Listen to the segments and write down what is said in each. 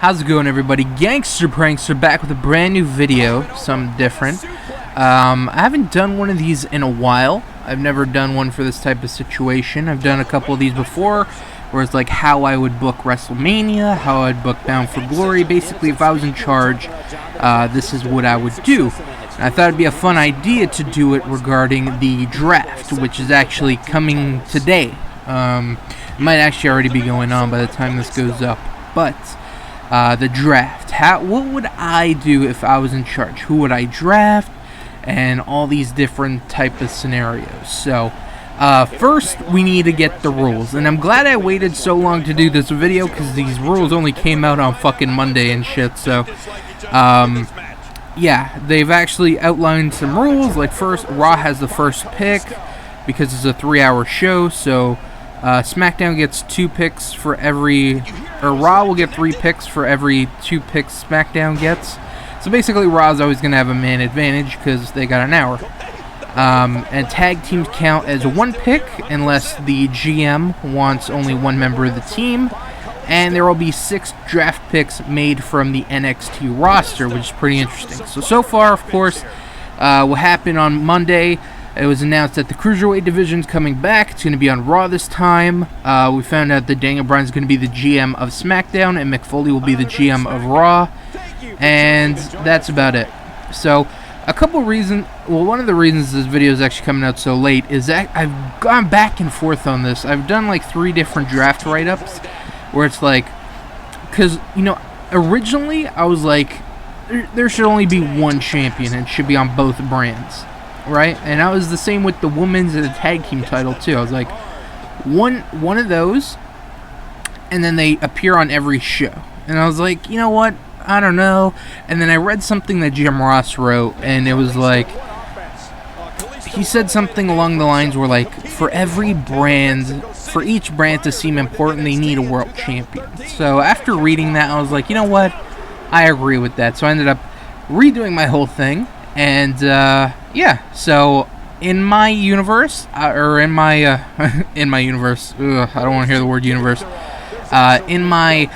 How's it going, everybody? Gangster Prankster back with a brand new video, something different. I haven't done one of these in a while. I've never done one for this type of situation. I've done a couple of these before, where it's like how I would book WrestleMania, how I'd book Bound for Glory. Basically, if I was in charge, this is what I would do. And I thought it'd be a fun idea to do it regarding the draft, which is actually coming today. It might actually already be going on by the time this goes up, but the draft. What would I do if I was in charge? Who would I draft? And all these different type of scenarios. So, first we need to get the rules. And I'm glad I waited so long to do this video, because these rules only came out on fucking Monday and shit. So, yeah, they've actually outlined some rules. Like, first, Raw has the first pick, because it's a 3-hour show. So, SmackDown gets 2 picks for every... Or Raw will get 3 picks for every 2 picks SmackDown gets. So basically, Raw's always going to have a man advantage because they got an hour. And tag teams count as 1 pick unless the GM wants only 1 member of the team. And there will be 6 draft picks made from the NXT roster, which is pretty interesting. So far, of course, what happened on Monday, it was announced that the Cruiserweight division's coming back. It's going to be on Raw this time. We found out that Daniel Bryan's going to be the GM of SmackDown, and Mick Foley will be the GM of Raw. And that's about it. So, a couple reasons. Well, one of the reasons this video is actually coming out so late is that I've gone back and forth on this. I've done like 3 different draft write-ups where it's like, because, you know, originally I was like, there should only be 1 champion and it should be on both brands, right? And I was the same with the women's and the tag team title too. I was like, one of those, and then they appear on every show. And I was like, you know what? I don't know. And then I read something that Jim Ross wrote, and it was like, he said something along the lines where, like, for every brand, for each brand to seem important, they need a world champion. So after reading that, I was like, you know what? I agree with that. So I ended up redoing my whole thing, and yeah. So in my universe, in my universe, I don't want to hear the word universe. In my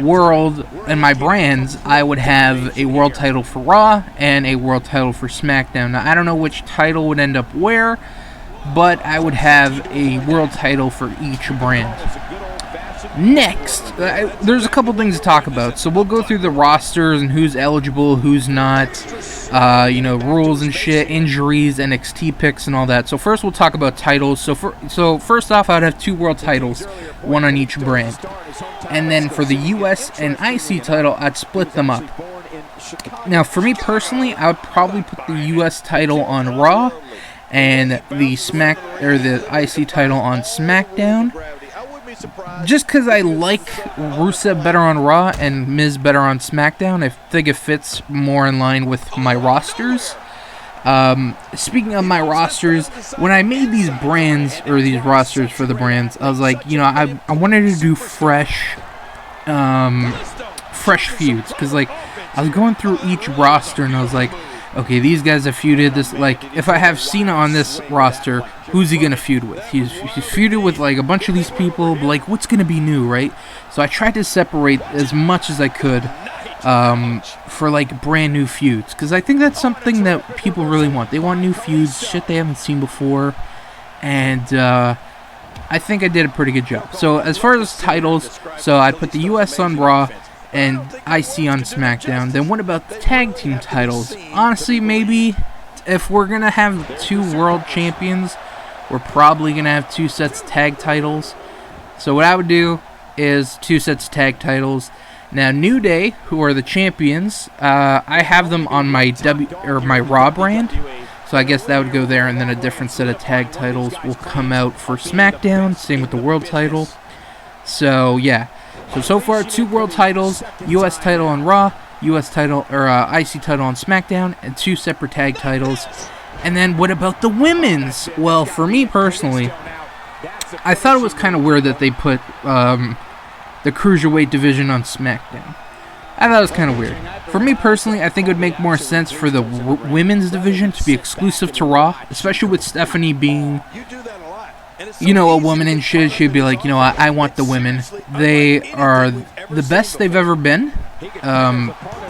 world, in my brands, I would have a world title for Raw and a world title for SmackDown. Now, I don't know which title would end up where, but I would have a world title for each brand. Next, there's a couple things to talk about. So we'll go through the rosters and who's eligible, who's not, you know, rules and shit, injuries, NXT picks and all that. So first we'll talk about titles. So first off, I'd have 2 world titles, 1 on each brand. And then for the US and IC title, I'd split them up. Now, for me personally, I would probably put the US title on Raw and the IC title on SmackDown. Just because I like Rusev better on Raw and Miz better on SmackDown, I think it fits more in line with my rosters. Speaking of my rosters, when I made these brands, or these rosters for the brands, I was like, you know, I wanted to do fresh feuds, because, like, I was going through each roster, and I was like, okay, these guys have feuded this, like, if I have Cena on this roster, who's he gonna feud with? He's feuded with, like, a bunch of these people, but, like, what's gonna be new, right? So I tried to separate as much as I could, for, like, brand new feuds, because I think that's something that people really want. They want new feuds, shit they haven't seen before, and, I think I did a pretty good job. So, as far as titles, so I'd put the US on Raw, and IC on SmackDown. Then what about the tag team titles? Honestly, maybe if we're going to have 2 world champions, we're probably going to have 2 sets of tag titles. So what I would do is 2 sets of tag titles. Now, New Day, who are the champions, I have them on my my Raw brand. So I guess that would go there, and then a different set of tag titles will come out for SmackDown. Same with the world title. So, yeah. So far, 2 world titles, US title on Raw, US title, or IC title on SmackDown, and 2 separate tag titles. And then what about the women's? Well, for me personally, I thought it was kind of weird that they put the Cruiserweight division on SmackDown. I thought it was kind of weird. For me personally, I think it would make more sense for the women's division to be exclusive to Raw, especially with Stephanie being, you know, a woman and shit. She'd be like, you know, I want the women. They are the best they've ever been.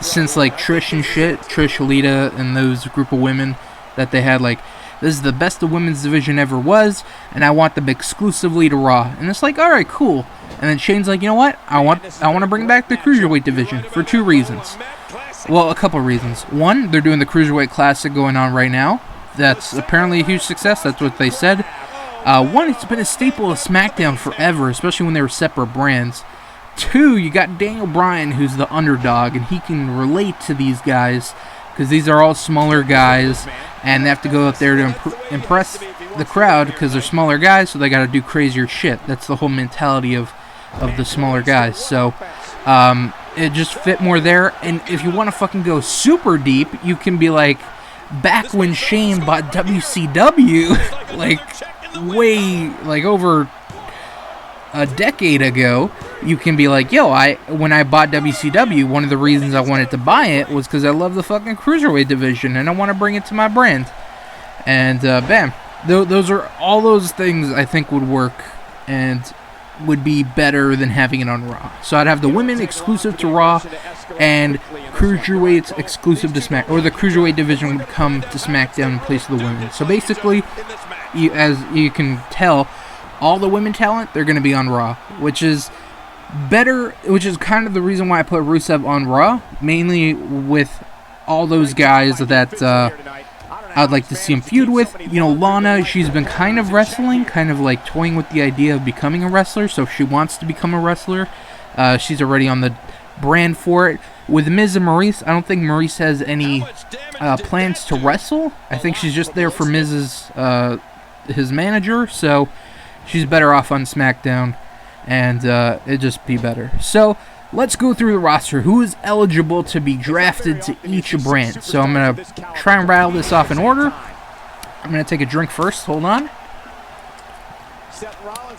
since like Trish and shit, Trish, Lita, and those group of women that they had, like, this is the best the women's division ever was, and I want them exclusively to Raw. And it's like, all right, cool. And then Shane's like, you know what? I want to bring back the Cruiserweight division for 2 reasons. Well, a couple reasons. One, they're doing the Cruiserweight Classic going on right now. That's apparently a huge success. That's what they said. One, it's been a staple of SmackDown forever, especially when they were separate brands. 2, you got Daniel Bryan, who's the underdog, and he can relate to these guys, because these are all smaller guys, and they have to go out there to impress the crowd, because they're smaller guys, so they got to do crazier shit. That's the whole mentality of the smaller guys. So, it just fit more there. And if you want to fucking go super deep, you can be like, back when Shane bought WCW, like, way, like, over a decade ago, you can be like, yo, when I bought WCW, one of the reasons I wanted to buy it was because I love the fucking Cruiserweight division, and I want to bring it to my brand. And, bam. Those are, all those things I think would work, and would be better than having it on Raw. So I'd have the women exclusive to Raw, and Cruiserweights exclusive to SmackDown, or the Cruiserweight division would come to SmackDown in place of the women. So basically, as you can tell, all the women talent, they're going to be on Raw, which is better, which is kind of the reason why I put Rusev on Raw, mainly with all those guys that I'd like to see him feud with. You know, Lana, she's been kind of wrestling, kind of like toying with the idea of becoming a wrestler, so if she wants to become a wrestler, she's already on the brand for it. With Miz and Maurice, I don't think Maurice has any plans to wrestle. I think she's just there for Miz's, his manager, so she's better off on SmackDown, and it'd just be better. So, let's go through the roster. Who is eligible to be drafted to each brand? So I'm going to try and rattle this off in order. I'm going to take a drink first. Hold on.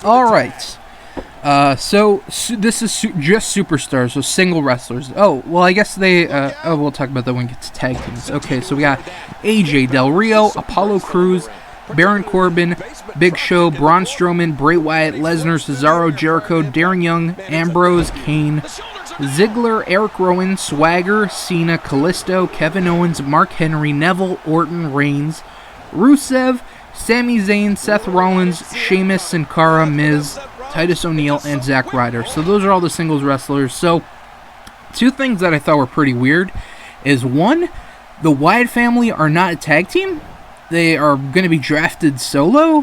Alright. So this is just superstars, so single wrestlers. Oh, well, I guess they... we'll talk about that when we get to tag teams. Okay, so we got AJ, Del Rio, Apollo Crews, Baron Corbin, Big Show, Braun Strowman, Bray Wyatt, Lesnar, Cesaro, Jericho, Darren Young, Ambrose, Kane, Ziggler, Eric Rowan, Swagger, Cena, Kalisto, Kevin Owens, Mark Henry, Neville, Orton, Reigns, Rusev, Sami Zayn, Seth Rollins, Sheamus, Sin Cara, Miz, Titus O'Neil, and Zack Ryder. So those are all the singles wrestlers. So 2 things that I thought were pretty weird is, 1, the Wyatt family are not a tag team. They are going to be drafted solo,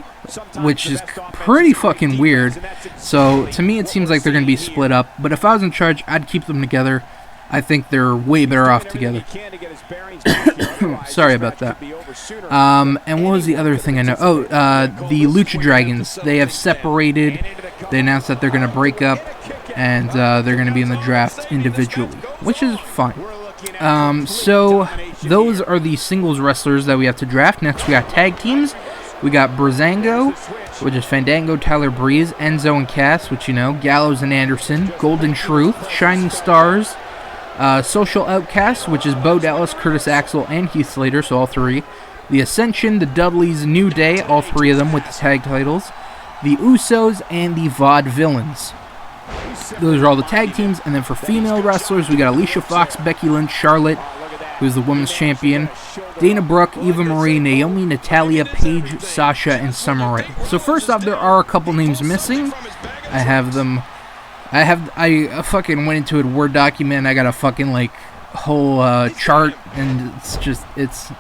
which is pretty fucking weird. So, to me, it seems like they're going to be split up. But if I was in charge, I'd keep them together. I think they're way better off together. Sorry about that. And what was the other thing I know? Oh, the Lucha Dragons. They have separated. They announced that they're going to break up, and they're going to be in the draft individually, which is fine. So those are the singles wrestlers that we have to draft. Next, we got tag teams. We got Breezango, which is Fandango, Tyler Breeze, Enzo and Cass, which you know, Gallows and Anderson, Golden Truth, Shining Stars, Social Outcasts, which is Bo Dallas, Curtis Axel, and Heath Slater, so all 3. The Ascension, the Dudleys, New Day, all 3 of them with the tag titles. The Usos, and the Vaudevillians. Those are all the tag teams. And then for female wrestlers, we got Alicia Fox, Becky Lynch, Charlotte, who's the women's champion, Dana Brooke, Eva Marie, Naomi, Natalia, Paige, Sasha, and Summer Rae. So first off, there are a couple names missing. I fucking went into a Word document. I got a fucking like whole chart, and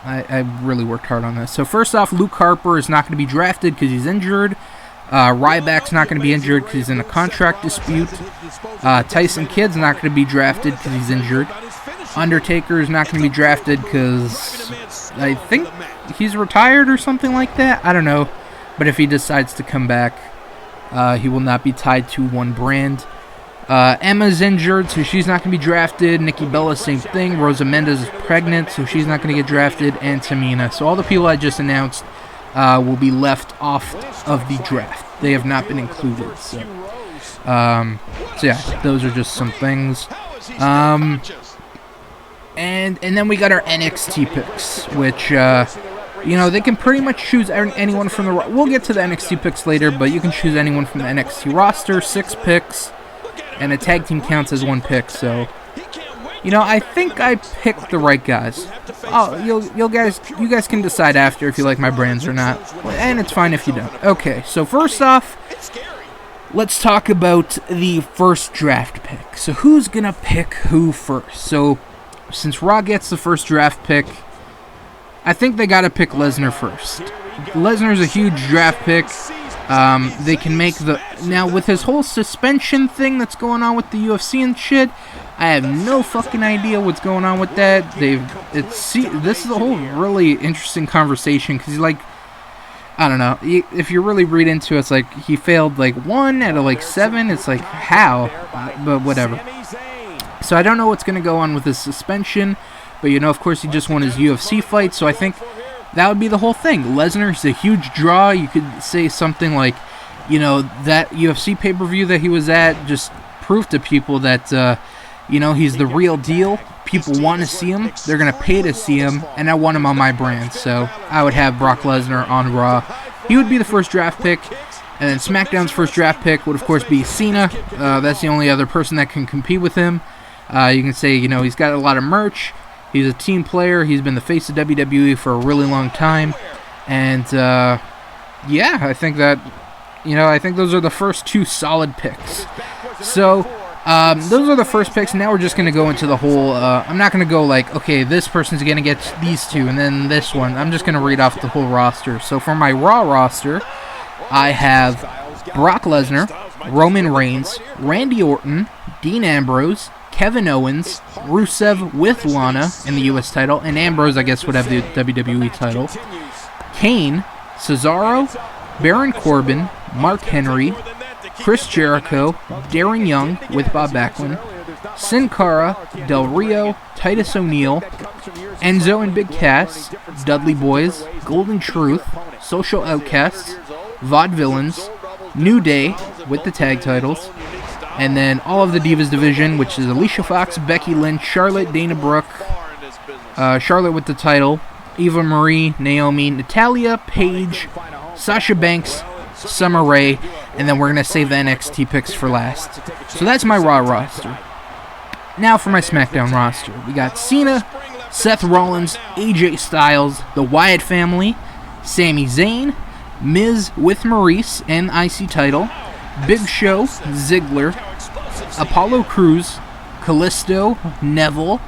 I really worked hard on this. So first off, Luke Harper is not going to be drafted because he's injured. Ryback's not going to be injured because he's in a contract dispute. Tyson Kidd's not going to be drafted because he's injured. Undertaker is not going to be drafted because I think he's retired or something like that. I don't know. But if he decides to come back, he will not be tied to one brand. Emma's injured, so she's not going to be drafted. Nikki Bella, same thing. Rosa Mendes is pregnant, so she's not going to get drafted. And Tamina. So all the people I just announced will be left off of the draft. They have not been included. So yeah, those are just some things. And then we got our NXT picks, which, you know, they can pretty much choose anyone from the... We'll get to the NXT picks later, but you can choose anyone from the NXT roster, 6 picks, and a tag team counts as 1 pick, so I think I picked the right guys. Oh, you guys can decide after if you like my brands or not, and it's fine if you don't. Okay, so first off, let's talk about the first draft pick. So who's gonna pick who first? So since Raw gets the first draft pick, I think they gotta pick Lesnar first. Lesnar's a huge draft pick. They can make now with his whole suspension thing that's going on with the UFC and shit. I have no fucking idea what's going on with that. This is a whole really interesting conversation because I don't know. If you really read into it, it's like he failed 1 out of 7. It's like how, but whatever. So I don't know what's gonna go on with his suspension, but of course he just won his UFC fight, so I think that would be the whole thing. Lesnar's a huge draw. You could say something like, that UFC pay-per-view that he was at just proved to people that, he's the real deal. People want to see him. They're going to pay to see him, and I want him on my brand. So I would have Brock Lesnar on Raw. He would be the first draft pick, and then SmackDown's first draft pick would, of course, be Cena. That's the only other person that can compete with him. You can say, he's got a lot of merch. He's a team player. He's been the face of WWE for a really long time. And, I think that, I think those are the first 2 solid picks. So, those are the first picks. Now we're just going to go into the whole, I'm not going to go okay, this person's going to get these 2 and then this one. I'm just going to read off the whole roster. So for my Raw roster, I have Brock Lesnar, Roman Reigns, Randy Orton, Dean Ambrose, Kevin Owens, Rusev with Lana in the U.S. title, and Ambrose, I guess, would have the WWE title. Kane, Cesaro, Baron Corbin, Mark Henry, Chris Jericho, Darren Young with Bob Backlund, Sin Cara, Del Rio, Titus O'Neil, Enzo and Big Cass, Dudley Boyz, Golden Truth, Social Outcasts, Vaudevillians, New Day with the tag titles, and then all of the Divas division, which is Alicia Fox, Becky Lynch, Charlotte, Dana Brooke, Charlotte with the title, Eva Marie, Naomi, Natalya, Paige, Sasha Banks, Summer Rae, and then we're going to save the NXT picks for last. So that's my Raw roster. Now for my SmackDown roster. We got Cena, Seth Rollins, AJ Styles, the Wyatt family, Sami Zayn, Miz with Maurice and IC title, Big Show, Ziggler, Apollo Crews, Kalisto, Neville,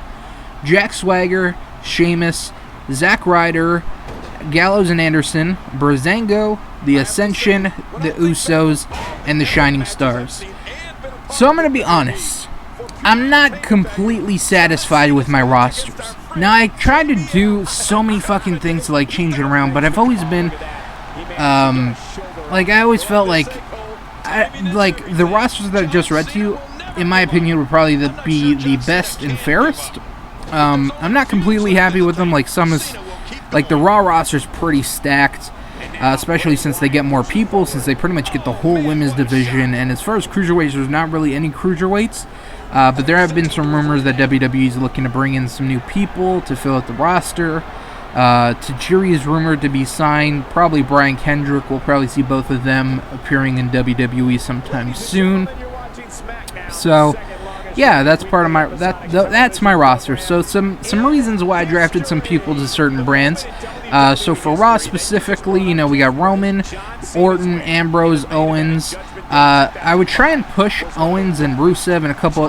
Jack Swagger, Sheamus, Zack Ryder, Gallows and Anderson, Breezango, The Ascension, The Usos, and The Shining Stars. So I'm going to be honest. I'm not completely satisfied with my rosters. Now, I tried to do so many fucking things to change it around, but I've always been, I always felt the rosters that I just read to you, in my opinion, would probably be the best and fairest. I'm not completely happy with them. Some is, the Raw roster's pretty stacked, especially since they get more people, since they pretty much get the whole women's division. And as far as cruiserweights, there's not really any cruiserweights, but there have been some rumors that WWE is looking to bring in some new people to fill out the roster. Tajiri is rumored to be signed. Probably Brian Kendrick. We'll probably see both of them appearing in WWE sometime soon. So, yeah, that's part of my that's my roster. So some reasons why I drafted some people to certain brands. So for Raw specifically, we got Roman, Orton, Ambrose, Owens. I would try and push Owens and Rusev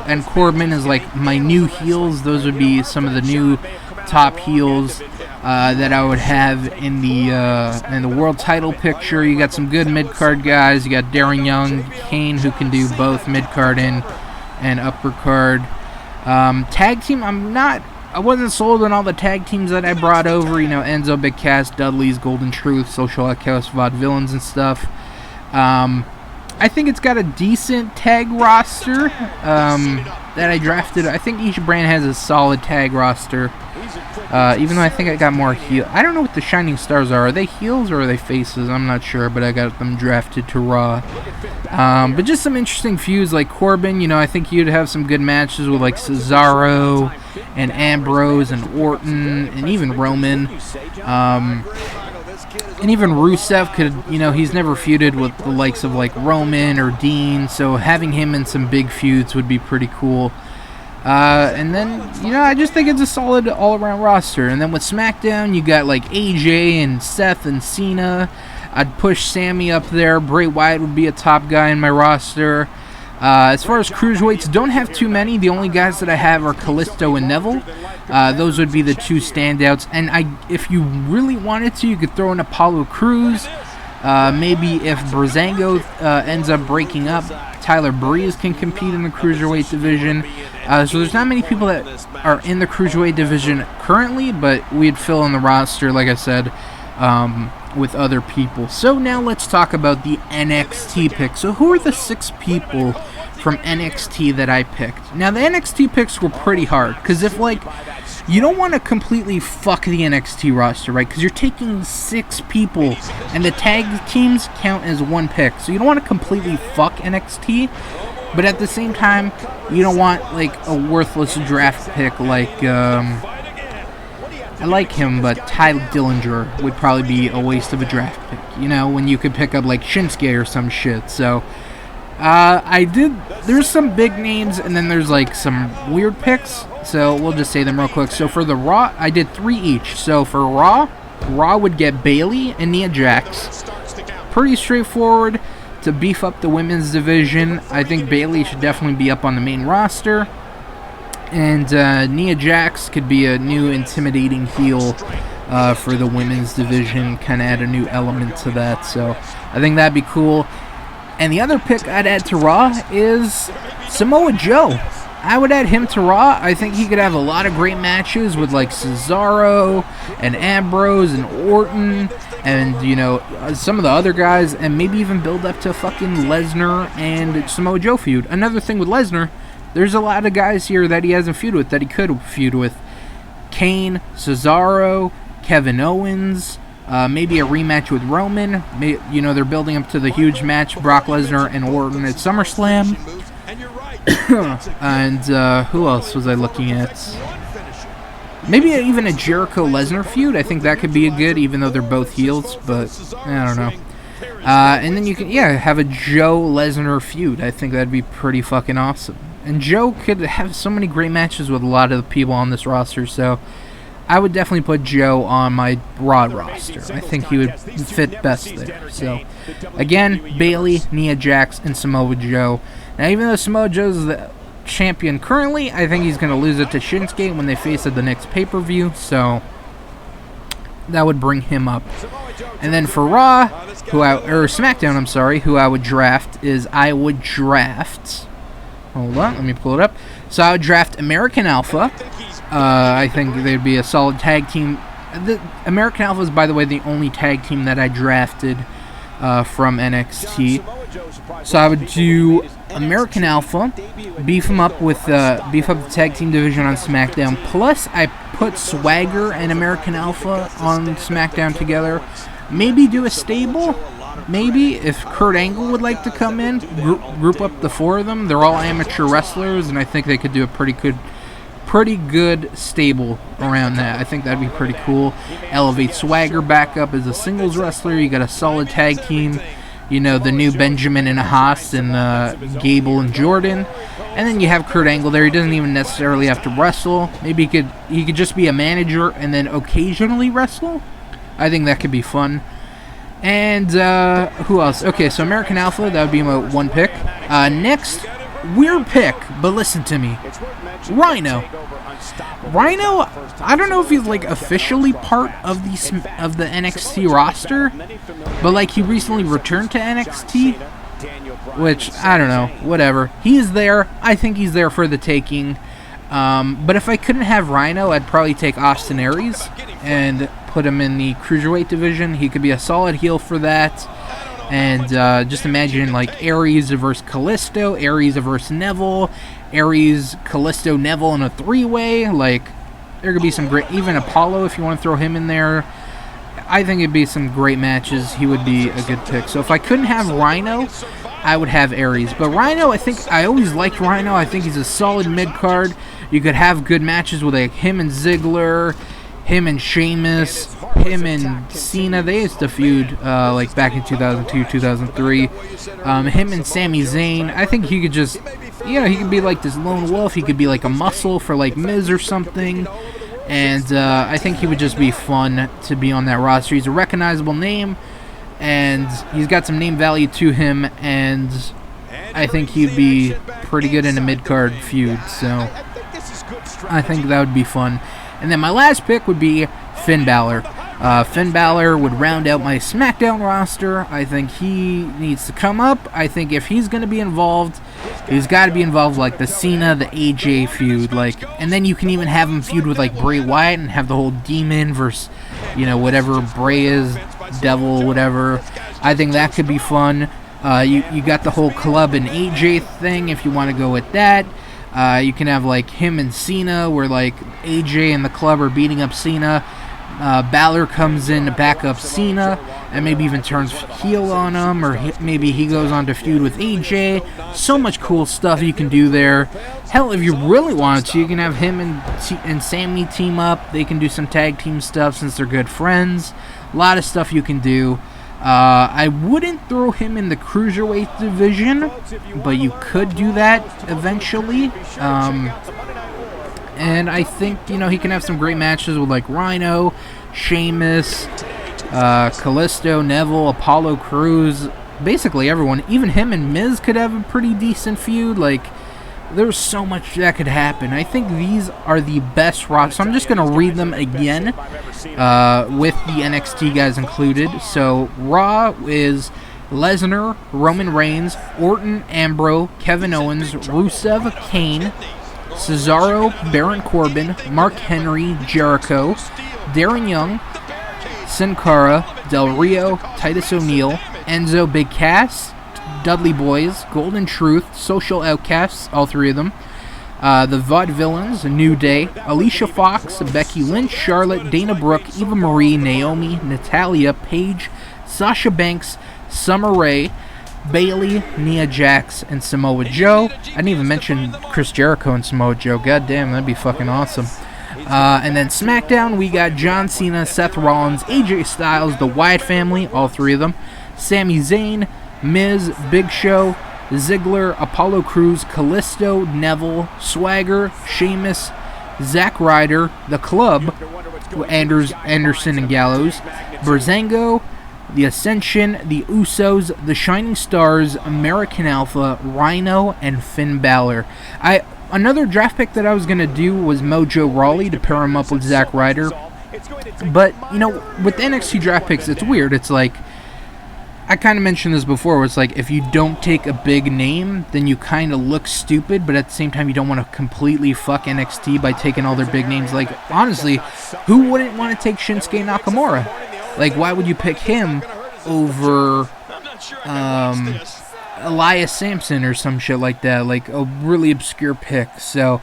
and Corbin as my new heels. Those would be some of the new top heels that I would have in the world title picture. You got some good mid-card guys. You got Darren Young, Kane, who can do both mid-card and upper card. Tag team, I wasn't sold on all the tag teams that I brought over. Enzo, Big Cass, Dudley's, Golden Truth, Social Outcasts, Vaudevillains, and stuff. I think it's got a decent tag roster that I drafted. I think each brand has a solid tag roster. Even though I think I got more heel. I don't know what the Shining Stars are. Are they heels or are they faces? I'm not sure, but I got them drafted to Raw. But just some interesting feuds like Corbin. I think you'd have some good matches with Cesaro and Ambrose and Orton and even Roman. And even Rusev could, he's never feuded with the likes of Roman or Dean, so having him in some big feuds would be pretty cool. And then, I just think it's a solid all-around roster. And then with SmackDown, you got like AJ and Seth and Cena. I'd push Sami up there. Bray Wyatt would be a top guy in my roster. As far as cruiserweights, don't have too many. The only guys that I have are Kalisto and Neville. Those would be the two standouts. And if you really wanted to, you could throw in Apollo Crews. Maybe if Breezango ends up breaking up, Tyler Breeze can compete in the cruiserweight division. So there's not many people that are in the cruiserweight division currently, but we'd fill in the roster, like I said, with other people. So now let's talk about the NXT picks. So who are the 6 people from NXT that I picked? Now the NXT picks were pretty hard, because if you don't want to completely fuck the NXT roster, right? Because you're taking 6 people, and the tag teams count as 1 pick. So you don't want to completely fuck NXT, but at the same time, you don't want a worthless draft pick like I like him, but Ty Dillinger would probably be a waste of a draft pick. When you could pick up Shinsuke or some shit. So there's some big names, and then there's some weird picks. So we'll just say them real quick. So for the Raw, I did 3 each. So for Raw would get Bayley and Nia Jax. Pretty straightforward to beef up the women's division. I think Bayley should definitely be up on the main roster. And Nia Jax could be a new intimidating heel for the women's division. Kind of add a new element to that. So I think that'd be cool. And the other pick I'd add to Raw is Samoa Joe. I would add him to Raw. I think he could have a lot of great matches with Cesaro and Ambrose and Orton and, some of the other guys, and maybe even build up to fucking Lesnar and Samoa Joe feud. Another thing with Lesnar, there's a lot of guys here that he hasn't feuded with that he could feud with. Kane, Cesaro, Kevin Owens, maybe a rematch with Roman. They're building up to the huge match, Brock Lesnar and Orton at SummerSlam. And who else was I looking at? Maybe even a Jericho-Lesnar feud. I think that could be a good, even though they're both heels, but I don't know. And then you can, have a Joe-Lesnar feud. I think that'd be pretty fucking awesome. And Joe could have so many great matches with a lot of the people on this roster, so I would definitely put Joe on my Raw roster. I think he would fit best there. So, again, Bayley, Nia Jax, and Samoa Joe. Now, even though Samoa Joe's the champion currently, I think he's going to lose it to Shinsuke when they face at the next pay-per-view, so that would bring him up. And then for Raw, SmackDown, who I would draft is hold on, let me pull it up. So I would draft American Alpha. I think they'd be a solid tag team. The American Alpha is, by the way, the only tag team that I drafted from NXT. So I would do American Alpha, beef up the tag team division on SmackDown. Plus, I put Swagger and American Alpha on SmackDown together. Maybe do a stable. Maybe if Kurt Angle would like to come in, group up the 4 of them. They're all amateur wrestlers, and I think they could do a pretty good stable around that. I think that'd be pretty cool. Elevate Swagger back up as a singles wrestler. You got a solid tag team. The new Benjamin and Haas and Gable and Jordan. And then you have Kurt Angle there. He doesn't even necessarily have to wrestle. Maybe he could just be a manager and then occasionally wrestle. I think that could be fun. And who else? Okay, so American Alpha, that would be my 1 pick. Next, weird pick, but listen to me. Rhino, I don't know if he's officially part of the NXT roster, but he recently returned to NXT, which I don't know, whatever. He's there. I think he's there for the taking. But if I couldn't have Rhino, I'd probably take Austin Aries and put him in the Cruiserweight division. He could be a solid heel for that. And just imagine Aries versus Kalisto, Aries versus Neville, Aries, Kalisto, Neville in a 3-way. There could be some great, even Apollo if you want to throw him in there. I think it'd be some great matches. He would be a good pick. So if I couldn't have Rhino, I would have Aries. But Rhino, I always liked Rhino. I think he's a solid mid-card. You could have good matches with him and Ziggler, him and Sheamus, him and Cena. They used to feud back in 2002, 2003. Him and Sami Zayn. I think he could just you know, he could be like this lone wolf. He could be like a muscle for like Miz or something. And I think he would just be fun to be on that roster. He's a recognizable name, and he's got some name value to him, and I think he'd be pretty good in a mid-card feud, so I think that would be fun. And then my last pick would be Finn Balor. Finn Balor would round out my SmackDown roster. I think he needs to come up. I think if he's going to be involved, he's got to be involved like the Cena, the AJ feud, like, and then you can even have him feud with like Bray Wyatt and have the whole demon versus, you know, whatever Bray is, devil, whatever. I think that could be fun. You got the whole club and AJ thing if you want to go with that. You can have like him and Cena where like AJ and the club are beating up Cena. Balor comes in to back up Cena and maybe even turns heel on him, or maybe he goes on to feud with AJ. So much cool stuff you can do there. Hell, if you really wanted to, you can have him and Sami team up. They can do some tag team stuff since they're good friends. A lot of stuff you can do. I wouldn't throw him in the Cruiserweight division, but you could do that eventually. And I think, you know, he can have some great matches with, like, Rhino, Sheamus, Kalisto, Neville, Apollo Crews, basically everyone. Even him and Miz could have a pretty decent feud. Like, there's so much that could happen. I think these are the best rosters. So I'm just going to read them again with the NXT guys included. So, Raw is Lesnar, Roman Reigns, Orton, Ambrose, Kevin Owens, Rusev, Kane, Cesaro, Baron Corbin, Mark Henry, Jericho, Darren Young, Sin Cara, Del Rio, Titus O'Neil, Enzo, Big Cass, Dudley Boyz, Golden Truth, Social Outcasts, all three of them, the Vaudevillians, New Day, Alicia Fox, Becky Lynch, Charlotte, Dana Brooke, Eva Marie, Naomi, Natalia, Paige, Sasha Banks, Summer Rae, Bayley, Nia Jax, and Samoa Joe. I didn't even mention Chris Jericho and Samoa Joe. God damn, that'd be fucking awesome. And then SmackDown, we got John Cena, Seth Rollins, AJ Styles, the Wyatt family, all three of them, Sami Zayn, Miz, Big Show, Ziggler, Apollo Crews, Kalisto, Neville, Swagger, Sheamus, Zack Ryder, The Club, Anderson and Gallows, Breezango, The Ascension, The Usos, The Shining Stars, American Alpha, Rhino, and Finn Balor. Another draft pick that I was going to do was Mojo Rawley to pair him up with Zack Ryder. But, you know, with the NXT draft picks, it's weird. It's like, I kind of mentioned this before, where it's like, if you don't take a big name, then you kind of look stupid, but at the same time, you don't want to completely fuck NXT by taking all their big names. Like, honestly, who wouldn't want to take Shinsuke Nakamura? Like, why would you pick him over Elias Sampson or some shit like that? Like, a really obscure pick. So,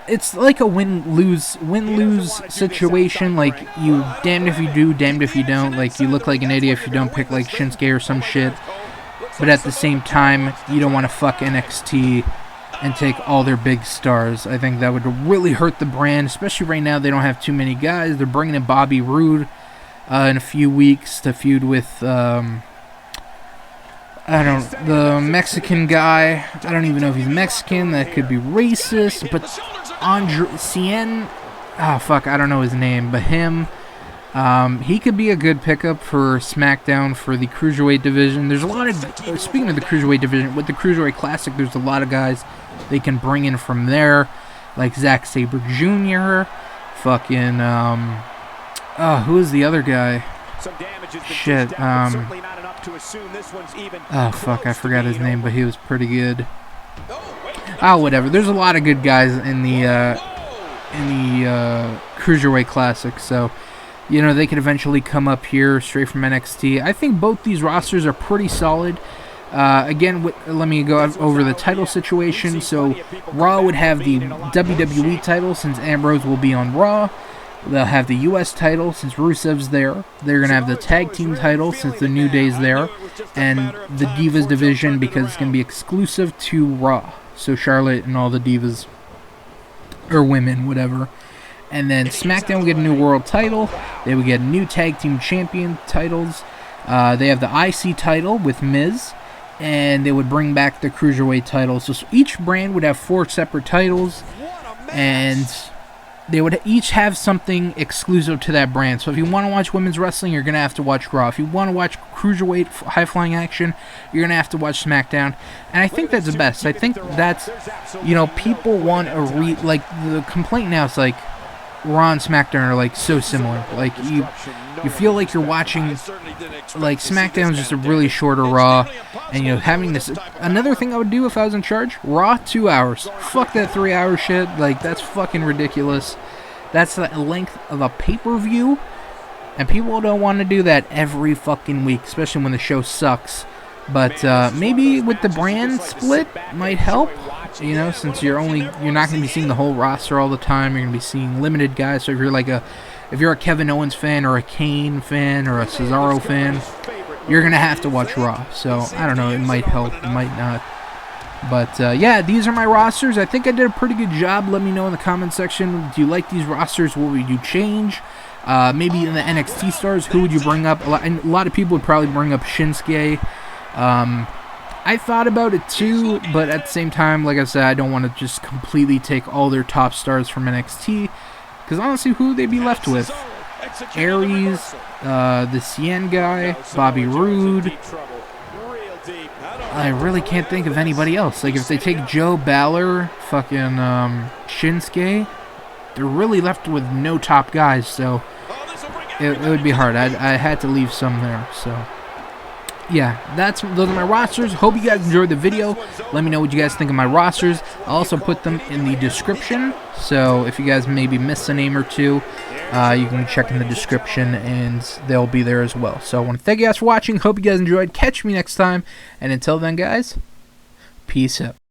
it's like a win-lose situation. Like, you damned if you do, damned if you don't. Like, you look like an idiot if you don't pick, like, Shinsuke or some shit. But at the same time, you don't want to fuck NXT and take all their big stars. I think that would really hurt the brand, especially right now. They don't have too many guys. They're bringing in Bobby Roode in a few weeks to feud with, the Mexican guy. I don't even know if he's Mexican. That could be racist. But I don't know his name, but him, he could be a good pickup for SmackDown for the Cruiserweight division. There's a lot of, speaking of the Cruiserweight division, with the Cruiserweight Classic, there's a lot of guys they can bring in from there, like Zack Sabre Jr., fucking, who is the other guy? Shit, I forgot his name, but he was pretty good. Whatever. There's a lot of good guys in the Cruiserweight Classic, so, you know, they could eventually come up here straight from NXT. I think both these rosters are pretty solid. Again, let me go over the title situation. So, Raw would have the WWE title since Ambrose will be on Raw. They'll have the U.S. title since Rusev's there. They're going to have the Tag Team title since the New Day's there. And the Divas division because it's going to be exclusive to Raw. So, Charlotte and all the Divas, or women, whatever. And then SmackDown will get a new world title. They will get new Tag Team Champion titles. They have the IC title with Miz. and they would bring back the Cruiserweight titles. So each brand would have 4 separate titles, and they would each have something exclusive to that brand. So if you want to watch women's wrestling, you're going to have to watch Raw. If you want to watch Cruiserweight high-flying action, you're going to have to watch SmackDown. And I think that's the best. I think that's, people want a like, the complaint now is like, Raw and SmackDown are like so similar. Like you feel like you're watching, like SmackDown is just a really shorter Raw, and having this. Another thing I would do if I was in charge: Raw 2 hours. Fuck that 3-hour shit. Like that's fucking ridiculous. That's the length of a pay-per-view, and people don't want to do that every fucking week, especially when the show sucks. But maybe with the brand split might help. Since you're not going to be seeing the whole roster all the time, you're going to be seeing limited guys. So if you're a Kevin Owens fan or a Kane fan or a Cesaro fan, you're going to have to watch Raw. So I don't know, it might help, it might not. But yeah, these are my rosters. I think I did a pretty good job. Let me know in the comment section. Do you like these rosters? What would you change? Maybe in the NXT stars, who would you bring up? A lot of people would probably bring up Shinsuke. I thought about it too, but at the same time, like I said, I don't want to just completely take all their top stars from NXT, because honestly, who would they be left with? Aries, the Cien guy, Bobby Roode. I really can't think of anybody else. Like, if they take Joe Balor, fucking Shinsuke, they're really left with no top guys, so it would be hard. I had to leave some there, so... yeah, those are my rosters. Hope you guys enjoyed the video. Let me know what you guys think of my rosters. I'll also put them in the description, so if you guys maybe missed a name or two, you can check in the description and they'll be there as well. So I want to thank you guys for watching. Hope you guys enjoyed. Catch me next time, and until then, guys, peace out.